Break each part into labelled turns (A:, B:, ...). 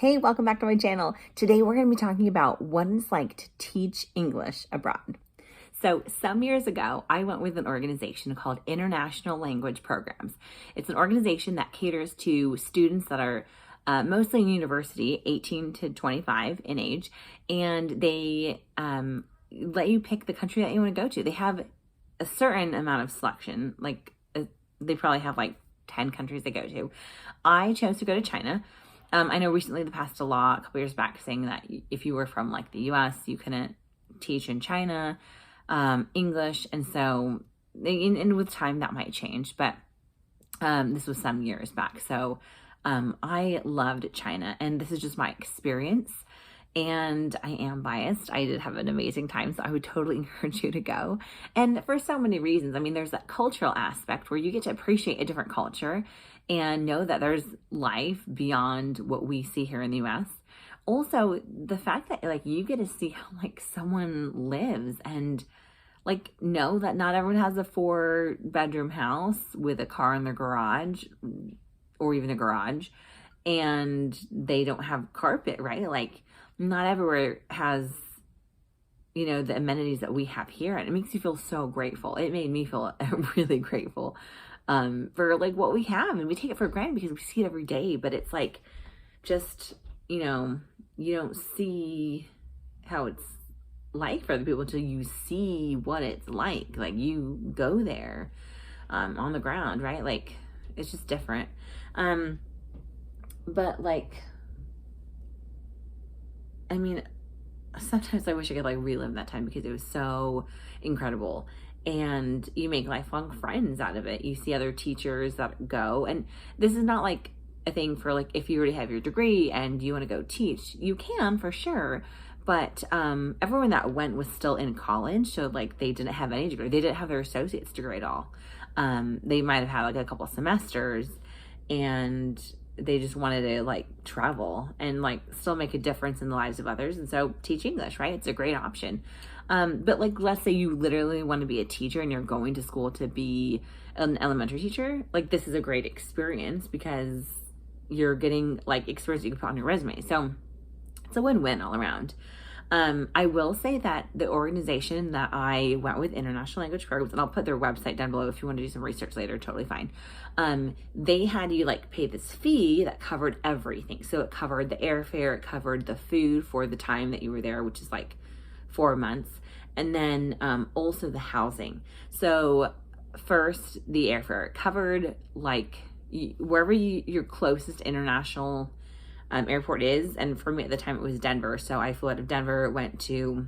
A: Hey, welcome back to my channel. Today we're going to be talking about what it's like to teach English abroad. So some years ago, I went with an organization called International Language Programs. It's an organization that caters to students that are mostly in university, 18 to 25 in age, and they let you pick the country that you want to go to. They have a certain amount of selection, they probably have like 10 countries they go to. I chose to go to China. I know recently they passed a law a couple years back saying that if you were from like the US, you couldn't teach in China English. And so, and with time that might change, but this was some years back. So I loved China, and this is just my experience. And I am biased. I did have an amazing time, so I would totally encourage you to go. And for so many reasons. I mean, there's that cultural aspect where you get to appreciate a different culture and know that there's life beyond what we see here in the US. Also, the fact that like you get to see how like someone lives and like know that not everyone has a 4-bedroom house with a car in their garage or even a garage, and they don't have carpet, right? Like not everywhere has, you know, the amenities that we have here, and it makes you feel so grateful. It made me feel really grateful for like what we have, and we take it for granted because we see it every day, but it's like just, you know, you don't see how it's like for other people until you see what it's like you go there on the ground, right? Like it's just different. But like, I mean, sometimes I wish I could like relive that time because it was so incredible. And you make lifelong friends out of it. You see other teachers that go, and this is not like a thing for like if you already have your degree and you want to go teach, you can for sure. But everyone that went was still in college, so like they didn't have any degree. They didn't have their associate's degree at all. They might have had like a couple semesters, and they just wanted to like travel and like still make a difference in the lives of others. And so teach English, right? It's a great option. But like, let's say you literally want to be a teacher and you're going to school to be an elementary teacher. Like this is a great experience because you're getting like experience you can put on your resume. So it's a win-win all around. I will say that the organization that I went with, International Language Programs, and I'll put their website down below if you want to do some research later, totally fine. They had you like pay this fee that covered everything. So it covered the airfare, it covered the food for the time that you were there, which is like 4 months. And then also the housing. So first, the airfare covered like wherever your closest international airport is. And for me at the time, it was Denver. So I flew out of Denver, went to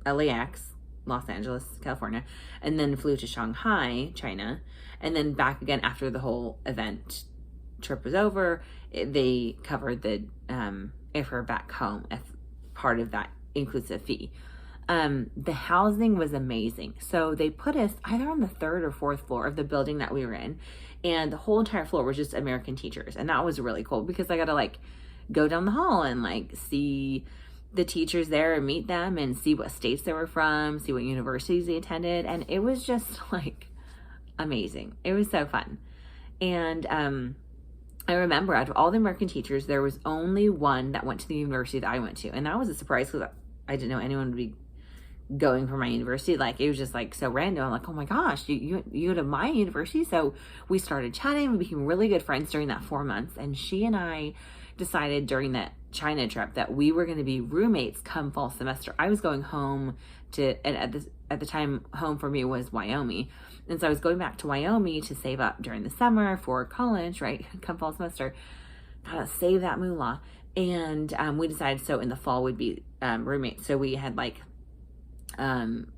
A: LAX, Los Angeles, California, and then flew to Shanghai, China, and then back again after the whole event trip was over. They covered the airfare back home as part of that inclusive fee. The housing was amazing. So they put us either on the 3rd or 4th floor of the building that we were in, and the whole entire floor was just American teachers. And that was really cool because I got to like go down the hall and like see the teachers there and meet them and see what states they were from, see what universities they attended. And it was just like amazing. It was so fun. And I remember out of all the American teachers, there was only one that went to the university that I went to. And that was a surprise because I didn't know anyone would be going for my university. Like it was just like so random. I'm like, oh my gosh, you go to my university? So we started chatting. We became really good friends during that 4 months. And she and I decided during that China trip that we were going to be roommates come fall semester. I was going home and at the time, home for me was Wyoming. And so I was going back to Wyoming to save up during the summer for college, right? Come fall semester, gotta save that moolah. And we decided so in the fall we'd be roommates. So we had like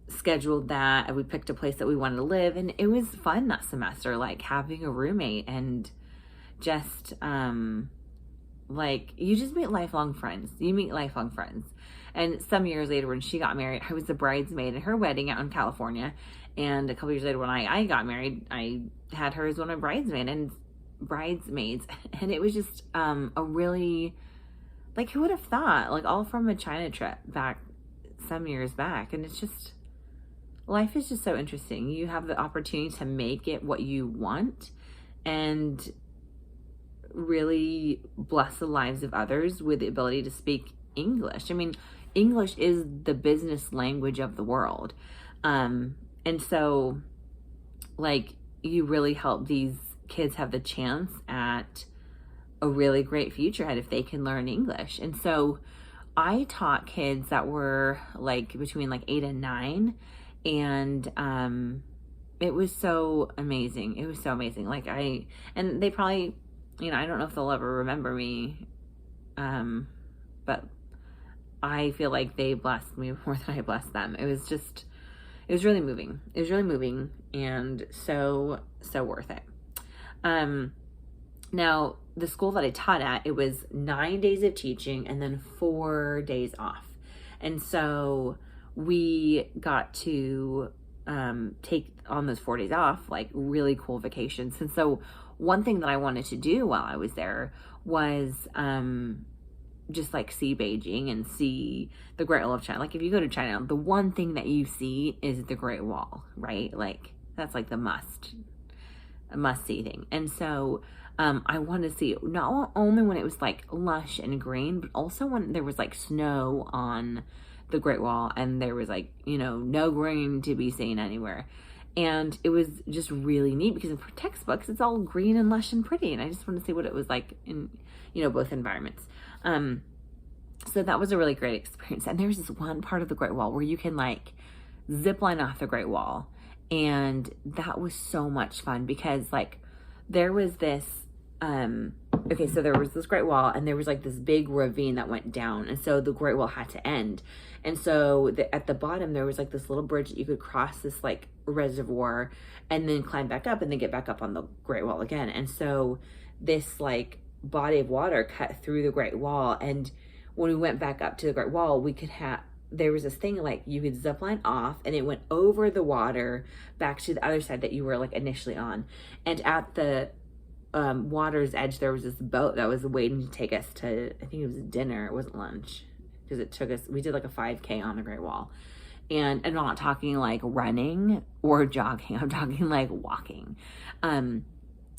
A: scheduled that, and we picked a place that we wanted to live, and it was fun that semester, like having a roommate and just like you just meet lifelong friends. And some years later when she got married, I was the bridesmaid at her wedding out in California, and a couple years later when I got married, I had her as one of my bridesmaids, and it was just a really, like, who would have thought, like all from a China trip back some years back. And it's just, life is just so interesting. You have the opportunity to make it what you want, and really bless the lives of others with the ability to speak English. I mean, English is the business language of the world. And so, like, you really help these kids have the chance at a really great future ahead if they can learn English. And so I taught kids that were like between like 8 and 9, and it was so amazing. It was so amazing. And they probably, I don't know if they'll ever remember me, but I feel like they blessed me more than I blessed them. It was really moving. It was really moving, and so worth it. Now, the school that I taught at, it was 9 days of teaching and then 4 days off. And so we got to take on those 4 days off, like really cool vacations. And so one thing that I wanted to do while I was there was just like see Beijing and see the Great Wall of China. Like if you go to China, the one thing that you see is the Great Wall, right? Like that's like a must see thing. And so I wanted to see it not only when it was like lush and green, but also when there was like snow on the Great Wall and there was like, no green to be seen anywhere. And it was just really neat because in textbooks, it's all green and lush and pretty. And I just wanted to see what it was like in, both environments. So that was a really great experience. And there's this one part of the Great Wall where you can like zip line off the Great Wall. And that was so much fun because like there was this, so there was this Great Wall and there was like this big ravine that went down. And so the Great Wall had to end. And so at the bottom, there was like this little bridge that you could cross this like reservoir and then climb back up and then get back up on the Great Wall again. And so this like body of water cut through the Great Wall. And when we went back up to the Great Wall, there was this thing like you could zip line off and it went over the water back to the other side that you were like initially on. And at the water's edge, there was this boat that was waiting to take us to, I think it was dinner. It wasn't lunch because we did like a 5K on the Great Wall. And I'm not talking like running or jogging. I'm talking like walking.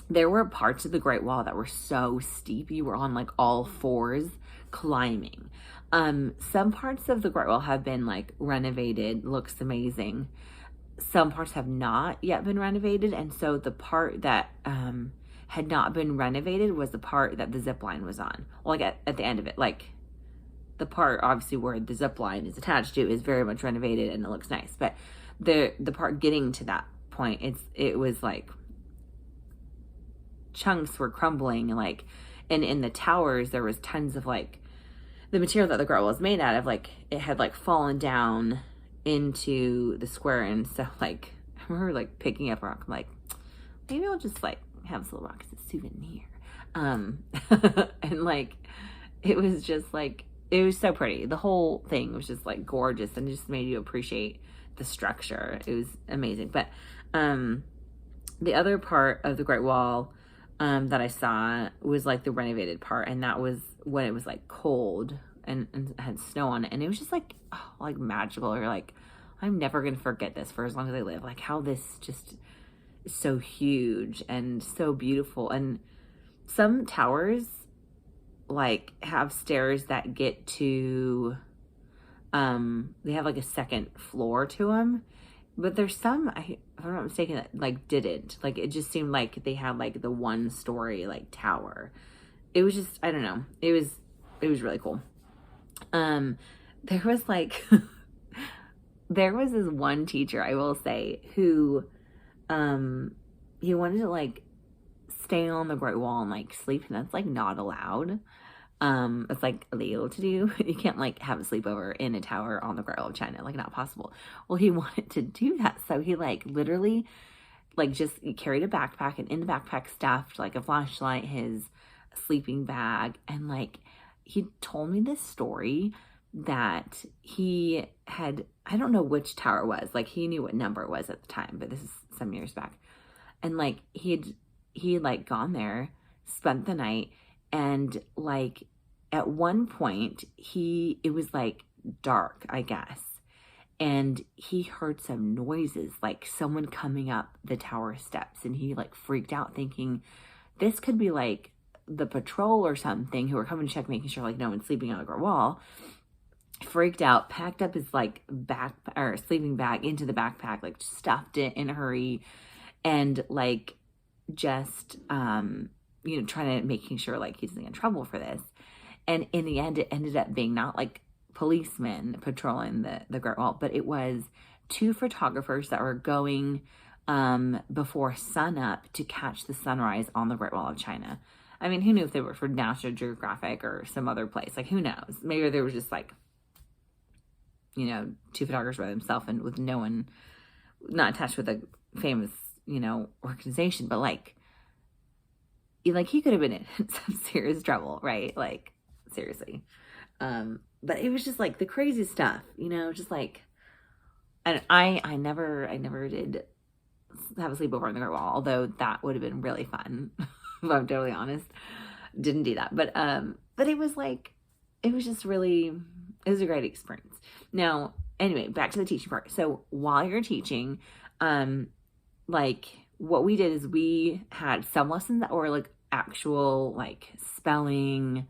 A: There were parts of the Great Wall that were so steep. You were on like all fours climbing. Some parts of the Great Wall have been like renovated, looks amazing. Some parts have not yet been renovated. And so the part that had not been renovated was the part that the zip line was on. Well, like at the end of it, like the part obviously where the zip line is attached to is very much renovated and it looks nice. But the part getting to that point, it was like chunks were crumbling, and in the towers there was tons of like the material that the Great Wall was made out of, like it had like fallen down into the square. And so like I remember like picking up a rock. I'm like, maybe I'll just like have this little rock as a souvenir. And like it was just like, it was so pretty. The whole thing was just like gorgeous and just made you appreciate the structure. It was amazing. But the other part of the Great Wall that I saw was like the renovated part, and that was when it was like cold and had snow on it, and it was just like like magical. You're like, I'm never gonna forget this for as long as I live. Like how this just is so huge and so beautiful. And some towers like have stairs that get to they have like a second floor to them, but there's some, if I'm not mistaken, that like didn't. Like it just seemed like they had like the 1-story like tower. It was just, I don't know, it was really cool. There was like there was this one teacher, I will say, who he wanted to like stay on the Great Wall and like sleep, and that's like not allowed. It's like illegal to do. You can't like have a sleepover in a tower on the Great Wall of China, like not possible. Well, he wanted to do that, so he like literally like just carried a backpack, and in the backpack stuffed like a flashlight, his sleeping bag, and like he told me this story that he had, I don't know which tower it was, like he knew what number it was at the time, but this is some years back, and like he had like gone there, spent the night, and like at one point it was like dark, I guess, and he heard some noises, like someone coming up the tower steps, and he like freaked out thinking this could be like the patrol or something who were coming to check, making sure like no one's sleeping on the Great Wall, freaked out, packed up his like back or sleeping bag into the backpack, like stuffed it in a hurry, and like just trying to making sure like he doesn't get in trouble for this. And in the end, it ended up being not like policemen patrolling the Great Wall, but it was 2 photographers that were going before sunup to catch the sunrise on the Great Wall of China. I mean, who knew if they were for National Geographic or some other place? Like, who knows? Maybe they were just like, 2 photographers by themselves and with no one, not attached with a famous, organization, but like he could have been in some serious trouble, right? Like, seriously. But it was just like the craziest stuff, just like, and I never did have a sleepover on the Great Wall, although that would have been really fun, if I'm totally honest. Didn't do that. But it was like, it was just really, it was a great experience. Now, anyway, back to the teaching part. So while you're teaching, like what we did is we had some lessons that were like actual like spelling,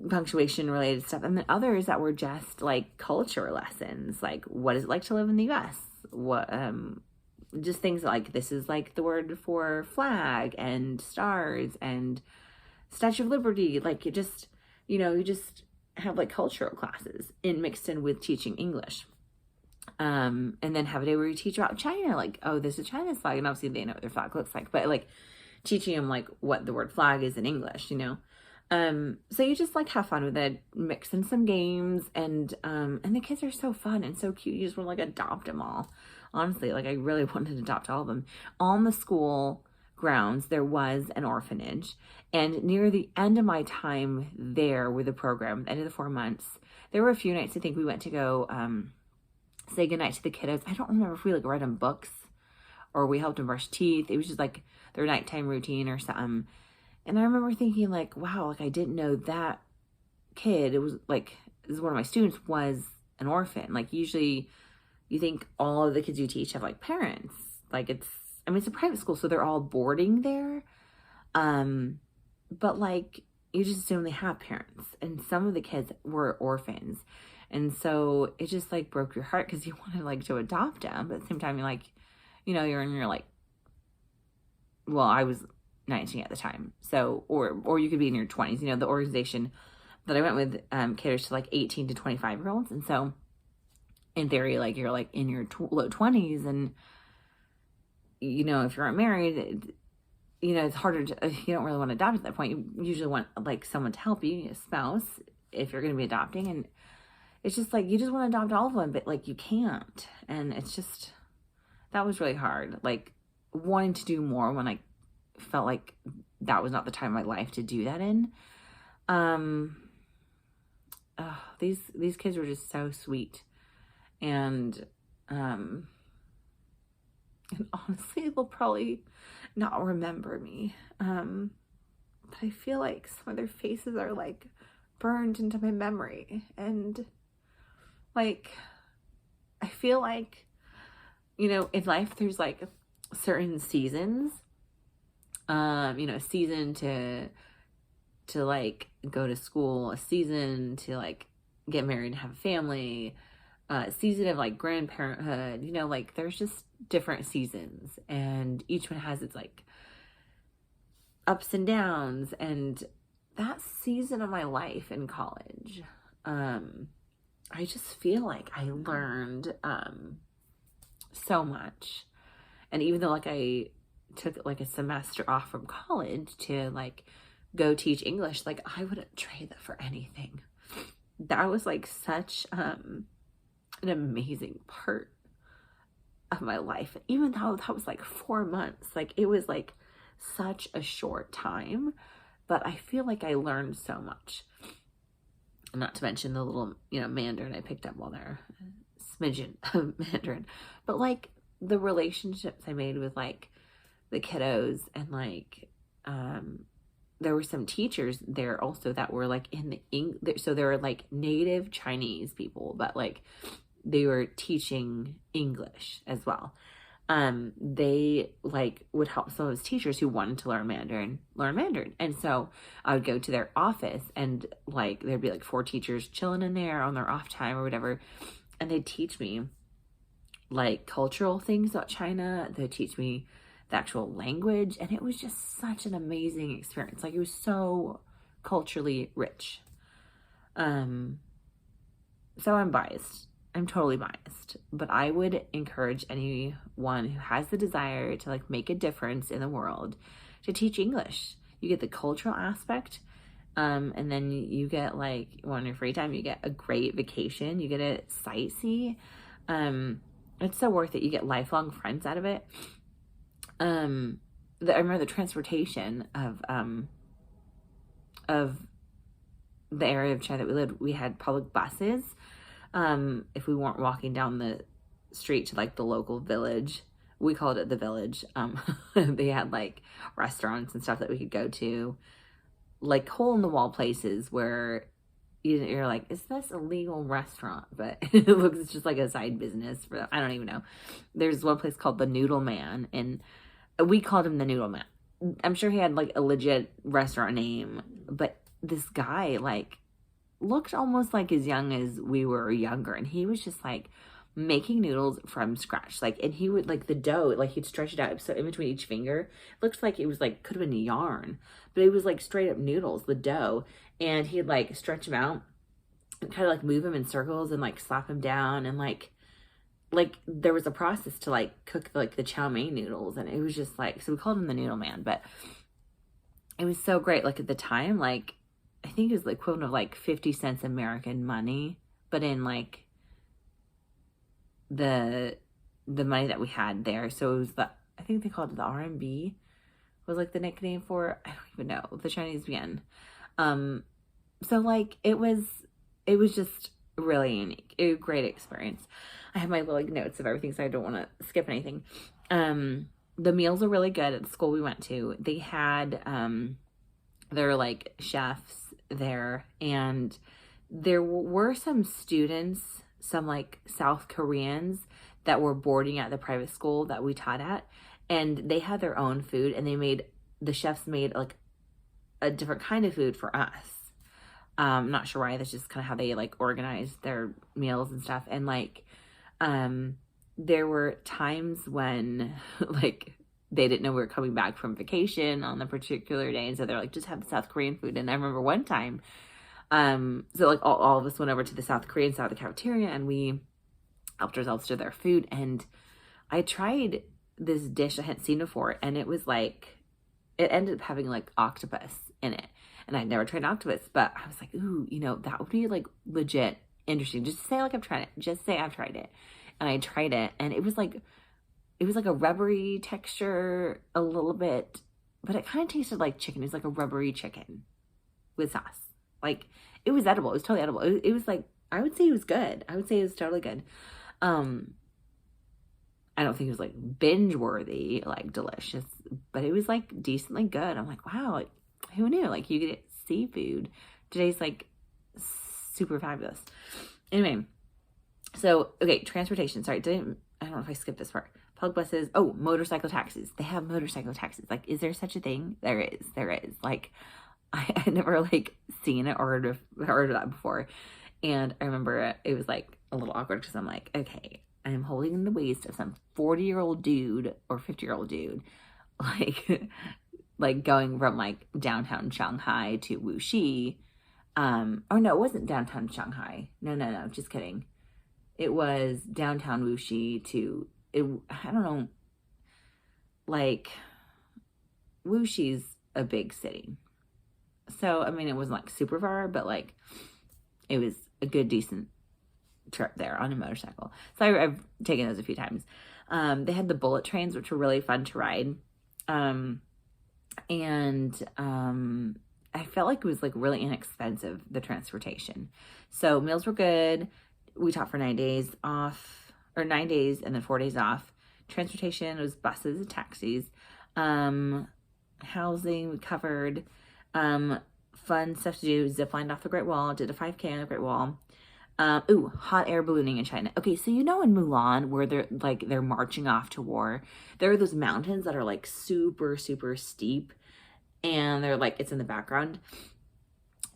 A: punctuation related stuff, and then others that were just like culture lessons, like what is it like to live in the US, what just things like this is like the word for flag and stars and Statue of Liberty, like you just have like cultural classes mixed in with teaching English. And then have a day where you teach about China, like, oh, this is China's flag, and obviously they know what their flag looks like, but like teaching them like what the word flag is in English, so you just like have fun with it, mix in some games, and the kids are so fun and so cute. You just want to like adopt them all. Honestly, like I really wanted to adopt all of them. On the school grounds, there was an orphanage, and near the end of my time there with the program, the end of the 4 months, there were a few nights I think we went to go say goodnight to the kiddos. I don't remember if we like read them books or we helped them brush teeth. It was just like their nighttime routine or something. And I remember thinking like, wow, like I didn't know that kid, it was like, this is one of my students, was an orphan. Like usually you think all of the kids you teach have like parents. Like it's a private school, so they're all boarding there. But like you just assume they have parents. And some of the kids were orphans. And so it just like broke your heart because you wanted like to adopt them. But at the same time, you're like, you're in your like, well, I was 19 at the time. So, or you could be in your 20s. The organization that I went with caters to like 18 to 25-year-olds. And so in theory, like you're like in your low 20s, and if you're not married, it's harder to, you don't really want to adopt at that point. You usually want like someone to help you, a spouse, if you're going to be adopting. And it's just like, you just want to adopt all of them, but like you can't. And it's just, that was really hard. Like wanting to do more when I felt like that was not the time of my life to do that in. These kids were just so sweet. And honestly, they'll probably not remember me. But I feel like some of their faces are like burned into my memory. And like, I feel like, in life, there's like certain seasons, a season to like go to school, a season to like get married and have a family, a season of like grandparenthood, like there's just different seasons, and each one has its like ups and downs. And that season of my life in college, I just feel like I learned so much. And even though like I took like a semester off from college to like go teach English, like I wouldn't trade that for anything. That was like such an amazing part of my life. Even though that was like 4 months, like it was like such a short time, but I feel like I learned so much. Not to mention the little, Mandarin I picked up while there, smidgen of Mandarin, but like the relationships I made with like the kiddos, and like, there were some teachers there also that were like in the so they were like native Chinese people, but like they were teaching English as well. they like would help some of his teachers who wanted to learn Mandarin. And so I would go to their office, and like there'd be like 4 teachers chilling in there on their off time or whatever, and they'd teach me like cultural things about China. They'd teach me the actual language, and it was just such an amazing experience. Like, it was so culturally rich. So I'm biased. I'm totally biased, but I would encourage anyone who has the desire to like make a difference in the world to teach English. You get the cultural aspect, and then you get like, on your free time, you get a great vacation. You get to sightsee. It's so worth it. You get lifelong friends out of it. I remember the transportation of the area of China that we lived. We had public buses. If we weren't walking down the street to like the local village, we called it the village. They had like restaurants and stuff that we could go to, like hole in the wall places where you're like, is this a legal restaurant? But it looks just like a side business for them. I don't even know. There's one place called the Noodle Man, and we called him the Noodle Man. I'm sure he had like a legit restaurant name, but this guy like looked almost like as young as we were younger, and he was just like making noodles from scratch. Like, and he would like the dough, like he'd stretch it out so in between each finger, it looks like it was like could have been yarn, but it was like straight up noodles, the dough, and he'd like stretch them out and kind of like move them in circles and like slap them down, and like there was a process to like cook like the chow mein noodles, and it was just like, so we called him the Noodle Man. But it was so great. Like at the time, like I think it was the equivalent of like 50 cents American money, but in like the money that we had there. So it was I think they called it the RMB was like the nickname for, I don't even know, the Chinese yuan. So like it was just really unique. It was a great experience. I have my little like notes of everything, so I don't want to skip anything. The meals are really good at the school we went to. They had their like chefs there, and there were some students, some like South Koreans that were boarding at the private school that we taught at, and they had their own food, and the chefs made like a different kind of food for us. I'm not sure why. That's just kind of how they like organized their meals and stuff. And like there were times when like they didn't know we were coming back from vacation on the particular day, and so they're like, just have the South Korean food. And I remember one time, so like all of us went over to the South Korean side of the cafeteria, and we helped ourselves to their food. And I tried this dish I hadn't seen before, and it was like, it ended up having like octopus in it, and I'd never tried octopus, but I was like, ooh, that would be like legit interesting. Just say like I've tried it. Just say I've tried it. And I tried it, and it was like a rubbery texture a little bit, but it kind of tasted like chicken. It was like a rubbery chicken with sauce. Like, it was edible. It was totally edible. It was like, I would say it was good. I would say it was totally good. I don't think it was like binge worthy, like delicious, but it was like decently good. I'm like, wow, like, who knew? Like, you get seafood. Today's like super fabulous. Anyway, so, okay, transportation. Sorry, I don't know if I skipped this part. Public buses. Oh, motorcycle taxis. They have motorcycle taxis. Like, is there such a thing? There is. There is. Like, I never like seen it or heard of that before. And I remember it was like a little awkward because I'm like, okay, I'm holding the waist of some 40-year-old dude or 50-year-old dude, like going from like downtown Shanghai to Wuxi. Oh no, it wasn't downtown Shanghai. No, just kidding. It was downtown Wuxi to, I don't know, like, Wuxi's a big city. So, I mean, it wasn't like super far, but like, it was a good, decent trip there on a motorcycle. So I've taken those a few times. They had the bullet trains, which were really fun to ride. I felt like it was like really inexpensive, the transportation. So meals were good. We taught for 9 days off, or 9 days and then 4 days off. Transportation was buses and taxis. Housing we covered. Fun stuff to do. Zip lined off the Great Wall. Did a 5K on the Great Wall. Hot air ballooning in China. Okay, so you know in Mulan where they're marching off to war, there are those mountains that are like super, super steep, and they're like, it's in the background.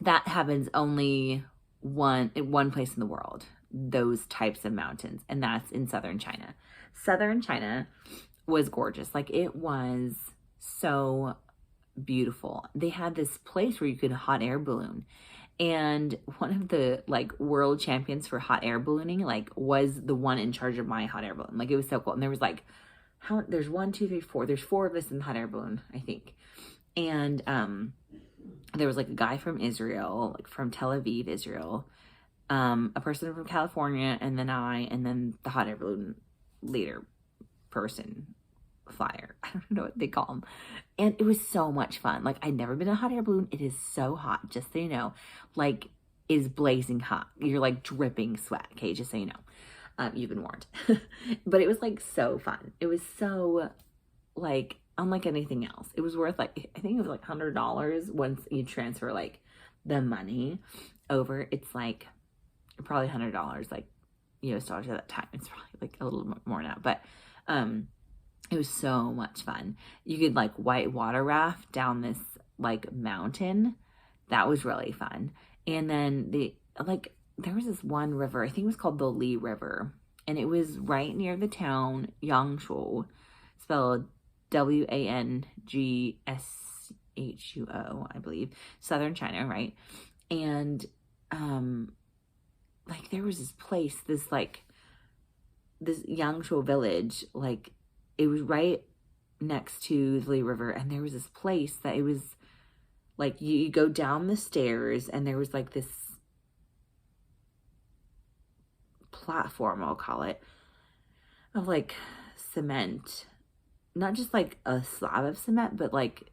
A: That happens only in one place in the world, those types of mountains, and that's in southern China. Southern China was gorgeous. Like, it was so beautiful. They had this place where you could hot air balloon. And one of the like world champions for hot air ballooning, like, was the one in charge of my hot air balloon. Like, it was so cool. And there was like, there's 1, 2, 3, 4. There's 4 of us in the hot air balloon, I think. And there was like a guy from Israel, like from Tel Aviv, Israel, a person from California, and then and then the hot air balloon leader person, flyer. I don't know what they call them. And it was so much fun. Like, I'd never been in a hot air balloon. It is so hot, just so you know. Like, it is blazing hot. You're like dripping sweat, okay, just so you know. You've been warned. But it was like so fun. It was so like unlike anything else. It was worth like, I think it was like $100 once you transfer like the money over. It's like probably $100 like US dollars at that time. It's probably like a little more now, but it was so much fun. You could like white water raft down this like mountain. That was really fun. And then there was this one river, I think it was called the Li River, and it was right near the town Yangshuo, spelled Wanggshuo, I believe, southern China, right? And like, there was this place, this Yangshuo village, like, it was right next to the Li River, and there was this place that it was like, you go down the stairs, and there was like this platform, I'll call it, of like cement, not just like a slab of cement, but like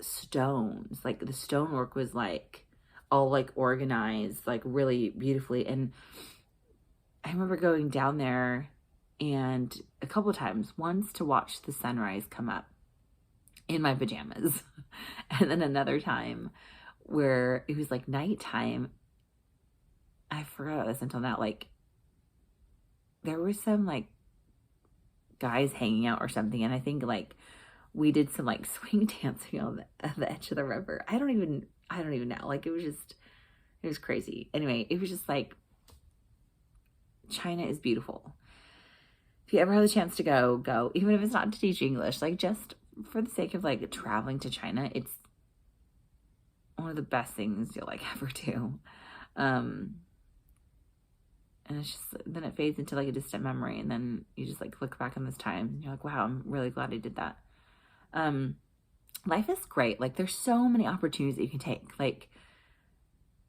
A: stones. Like, the stonework was like all like organized like really beautifully. And I remember going down there and a couple times, once to watch the sunrise come up in my pajamas, and then another time where it was like nighttime. I forgot this until now. Like, there was some like guys hanging out or something, and I think like we did some like swing dancing on the edge of the river. I don't even know. Like, it was crazy. Anyway, it was just like, China is beautiful. If you ever have the chance to go, even if it's not to teach English, like, just for the sake of like traveling to China, it's one of the best things you'll like ever do. And it's just, then it fades into like a distant memory, and then you just like look back on this time and you're like, wow, I'm really glad I did that. Life is great. Like, there's so many opportunities that you can take. Like,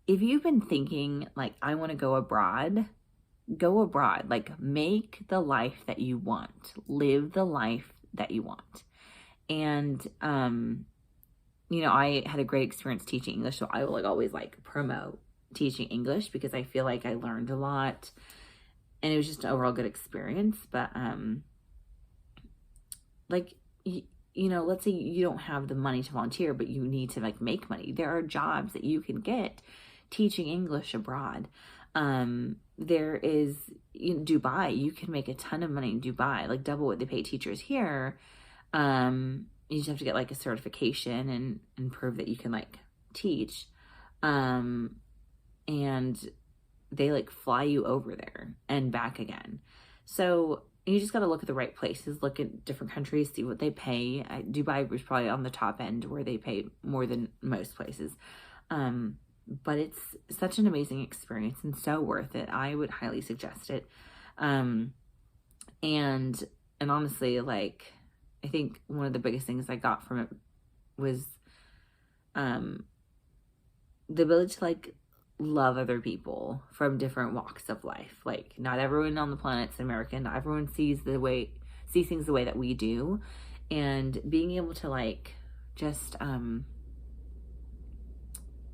A: if you've been thinking like, I want to go abroad, like, make the life that you want, live the life that you want. And, you know, I had a great experience teaching English, so I will like always like promote teaching English because I feel like I learned a lot and it was just an overall good experience. But, like, you know, let's say you don't have the money to volunteer, but you need to like make money. There are jobs that you can get teaching English abroad. There is in Dubai, you can make a ton of money in Dubai, like double what they pay teachers here. You just have to get like a certification and prove that you can like teach. And they like fly you over there and back again. So you just got to look at the right places, look at different countries, see what they pay. Dubai was probably on the top end where they pay more than most places. But it's such an amazing experience and so worth it. I would highly suggest it. And honestly, like, I think one of the biggest things I got from it was the ability to like love other people from different walks of life. Like, not everyone on the planet's American. Not everyone sees things the way that we do. And being able to like just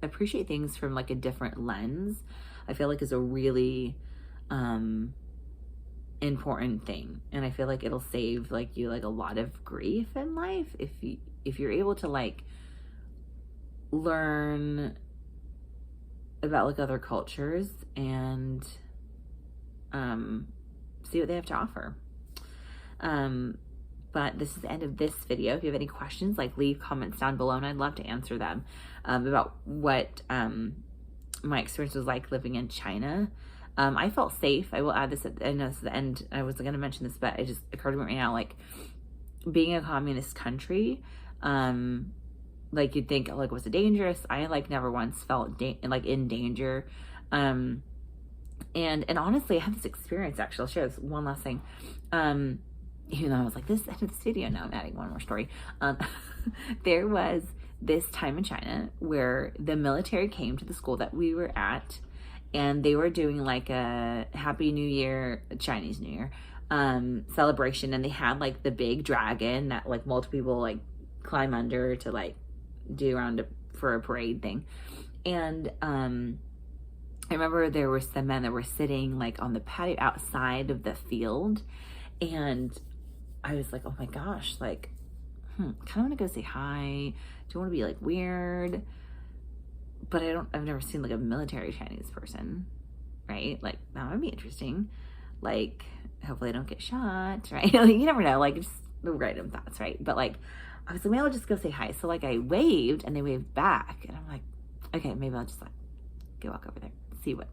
A: appreciate things from like a different lens, I feel like is a really important thing. And I feel like it'll save like you like a lot of grief in life if you're able to like learn about like other cultures and see what they have to offer. But this is the end of this video. If you have any questions, like leave comments down below and I'd love to answer them about what my experience was like living in China. I felt safe. I will add this I know this is the end. I was going to mention this, but it just occurred to me right now, like being a communist country, like you'd think like, was it dangerous? I like never once felt like in danger. And honestly, I had this experience, actually. I'll share this one last thing. Even though I was like, this is the end of this video, now I'm adding one more story. There was this time in China where the military came to the school that we were at, and they were doing like a Happy New Year, Chinese New Year, celebration, and they had like the big dragon that like multiple people like climb under to like do around for a parade thing. And I remember there were some men that were sitting like on the patio outside of the field, and I was like, oh my gosh, like, kind of want to go say hi. Don't want to be like weird, but I've never seen like a military Chinese person, right? Like that would be interesting. Like, hopefully I don't get shot, right? Like, you never know, like just the random thoughts, right? But like, I was like, maybe I'll just go say hi. So like I waved and they waved back, and I'm like, okay, maybe I'll just like go walk over there, see what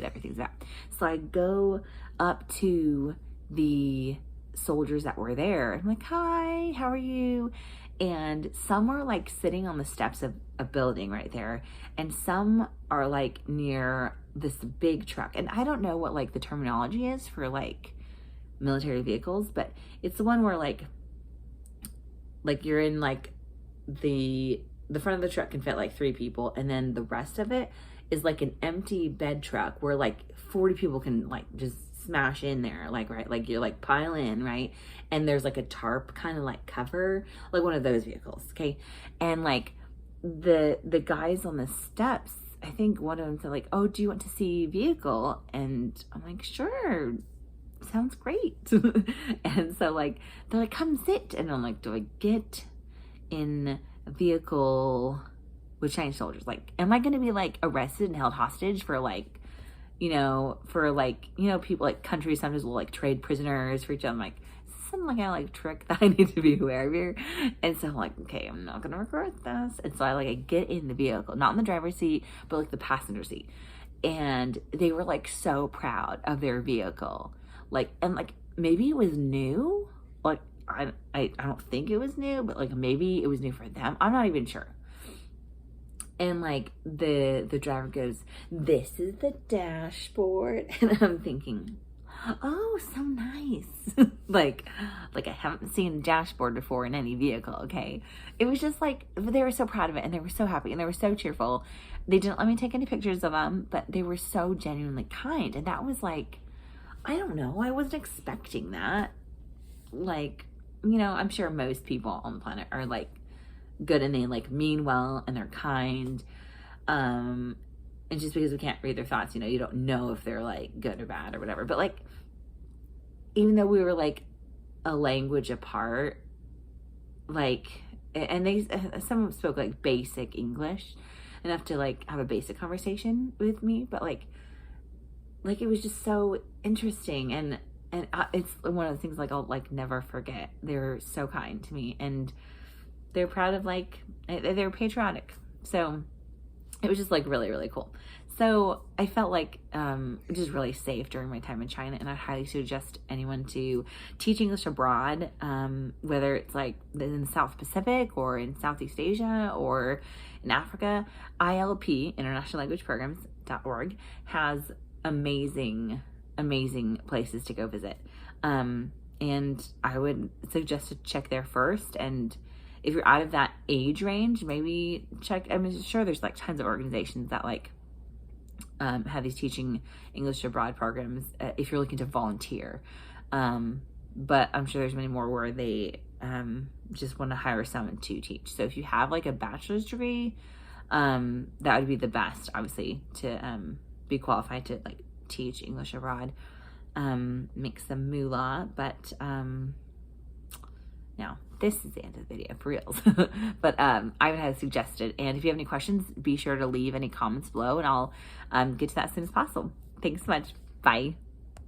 A: everything's about. So I go up to the soldiers that were there. I'm like, hi, how are you? And some are like sitting on the steps of a building right there, and some are like near this big truck. And I don't know what like the terminology is for like military vehicles, but it's the one where like you're in like the front of the truck can fit like 3 people, and then the rest of it is like an empty bed truck where like 40 people can like just smash in there, like, right, like you're like pile in, right? And there's like a tarp kind of like cover, like one of those vehicles, okay? And like the guys on the steps, I think one of them said like, oh, do you want to see vehicle? And I'm like, sure, sounds great. And so like they're like, come sit. And I'm like, do I get in a vehicle with Chinese soldiers? Like, am I going to be like arrested and held hostage for like, people like countries sometimes will like trade prisoners for each other. I'm like, is this some kind of like trick that I need to be aware of here? And so I'm like, okay, I'm not going to record this. And so I get in the vehicle, not in the driver's seat, but like the passenger seat. And they were like so proud of their vehicle. Like, and like, maybe it was new. Like, I don't think it was new, but like maybe it was new for them. I'm not even sure. And like the driver goes, this is the dashboard. And I'm thinking, oh, so nice. like I haven't seen a dashboard before in any vehicle, okay? It was just like, they were so proud of it, and they were so happy, and they were so cheerful. They didn't let me take any pictures of them, but they were so genuinely kind. And that was like, I don't know, I wasn't expecting that. Like, I'm sure most people on the planet are like good, and they like mean well, and they're kind. And just because we can't read their thoughts, you don't know if they're like good or bad or whatever. But like, even though we were like a language apart, like, and some of them spoke like basic English enough to like have a basic conversation with me, but like it was just so interesting. And it's one of the things like I'll like never forget. They're so kind to me, and they're proud of like, they're patriotic. So it was just like really, really cool. So I felt like just really safe during my time in China, and I highly suggest anyone to teach English abroad, whether it's like in the South Pacific or in Southeast Asia or in Africa. ILP, International Language Programs.org, has amazing places to go visit. And I would suggest to check there first. And if you're out of that age range, maybe check, I'm sure there's like tons of organizations that like have these teaching English abroad programs if you're looking to volunteer. But I'm sure there's many more where they just want to hire someone to teach. So if you have like a bachelor's degree, that would be the best, obviously, to be qualified to like teach English abroad, make some moolah. But yeah, this is the end of the video, for reals. But I haven't had it suggested. And if you have any questions, be sure to leave any comments below, and I'll get to that as soon as possible. Thanks so much. Bye.